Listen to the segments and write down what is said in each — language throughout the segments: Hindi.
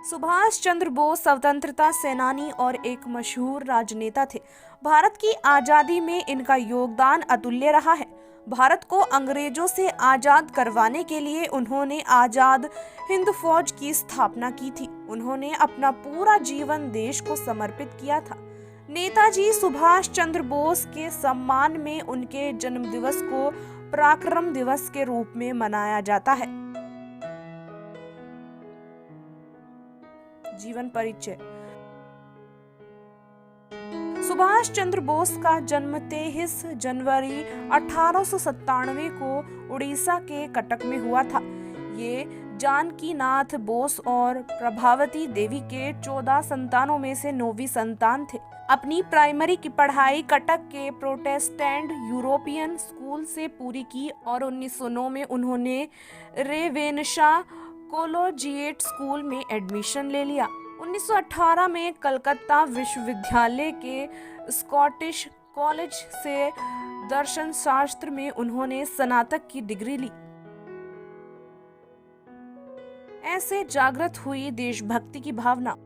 सुभाष चंद्र बोस स्वतंत्रता सेनानी और एक मशहूर राजनेता थे। भारत की आजादी में इनका योगदान अतुल्य रहा है। भारत को अंग्रेजों से आजाद करवाने के लिए उन्होंने आजाद हिंद फौज की स्थापना की थी। उन्होंने अपना पूरा जीवन देश को समर्पित किया था। नेताजी सुभाष चंद्र बोस के सम्मान में उनके जन्मदिवस को पराक्रम दिवस के रूप में मनाया जाता है। जीवन परिचय। सुभाष चंद्र बोस का जन्म 23 जनवरी 1897 को उड़ीसा के कटक में हुआ था। ये जानकी नाथ बोस और प्रभावती देवी के 14 संतानों में से 9वीं संतान थे। अपनी प्राइमरी की पढ़ाई कटक के प्रोटेस्टेंट यूरोपियन स्कूल से पूरी की और 1909 में उन्होंने रेवेनशा कॉलेजिएट स्कूल में एडमिशन ले लिया। 1918 में कलकत्ता विश्वविद्यालय के स्कॉटिश कॉलेज से दर्शन शास्त्र में उन्होंने स्नातक की डिग्री ली। ऐसे जागृत हुई देशभक्ति की भावना।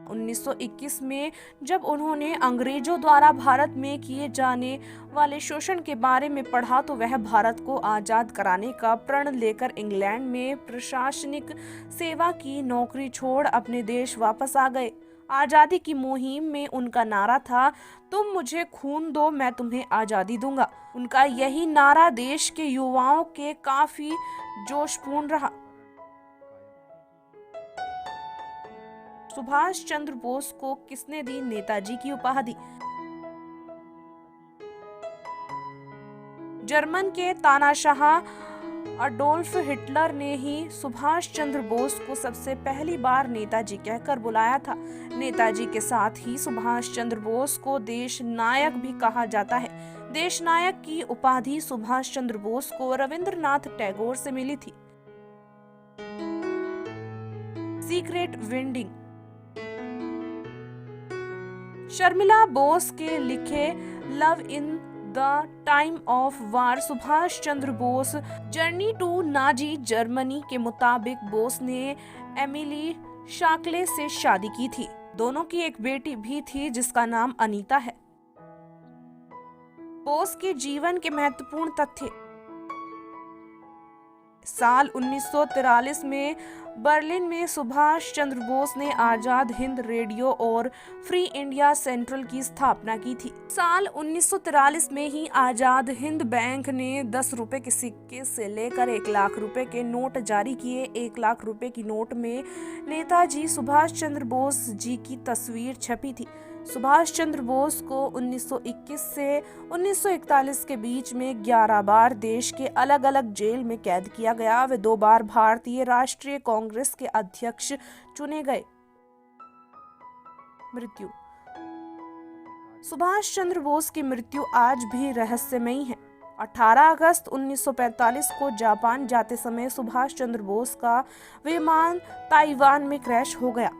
1921 में जब उन्होंने अंग्रेजों द्वारा भारत में किए जाने वाले शोषण के बारे में पढ़ा तो वह भारत को आजाद कराने का प्रण लेकर इंग्लैंड में प्रशासनिक सेवा की नौकरी छोड़ अपने देश वापस आ गए। आजादी की मुहिम में उनका नारा था, तुम मुझे खून दो मैं तुम्हें आजादी दूंगा। उनका यही नारा देश के युवाओं के काफी जोशपूर्ण रहा। सुभाष चंद्र बोस को किसने दी नेताजी की उपाधि? जर्मन के तानाशाह अडोल्फ हिटलर ने ही सुभाष चंद्र बोस को सबसे पहली बार नेताजी कहकर बुलाया था। नेताजी के साथ ही सुभाष चंद्र बोस को देश नायक भी कहा जाता है। देश नायक की उपाधि सुभाष चंद्र बोस को रविंद्रनाथ टैगोर से मिली थी। Secret vending. शर्मिला बोस के लिखे love in the time of war Subhash Chandra Bose journey to Nazi Germany के मुताबिक बोस ने एमिली शाकले से शादी की थी। दोनों की एक बेटी भी थी जिसका नाम अनीता है। बोस के जीवन के महत्वपूर्ण तथ्य। साल 1943 में बर्लिन में सुभाष चंद्र बोस ने आजाद हिंद रेडियो और फ्री इंडिया सेंट्रल की स्थापना की थी। साल 1943 में ही आजाद हिंद बैंक ने 10 रुपए के सिक्के से लेकर 1 लाख रुपए के नोट जारी किए। 1 लाख रुपए की नोट में नेताजी सुभाष चंद्र बोस जी की तस्वीर छपी थी। सुभाष चंद्र बोस को 1921 से 1941 के बीच में 11 बार देश के अलग अलग जेल में कैद किया गया। वे 2 बार भारतीय राष्ट्रीय कांग्रेस के अध्यक्ष चुने गए। मृत्यु। सुभाष चंद्र बोस की मृत्यु आज भी रहस्यमयी है। 18 अगस्त 1945 को जापान जाते समय सुभाष चंद्र बोस का विमान ताइवान में क्रैश हो गया।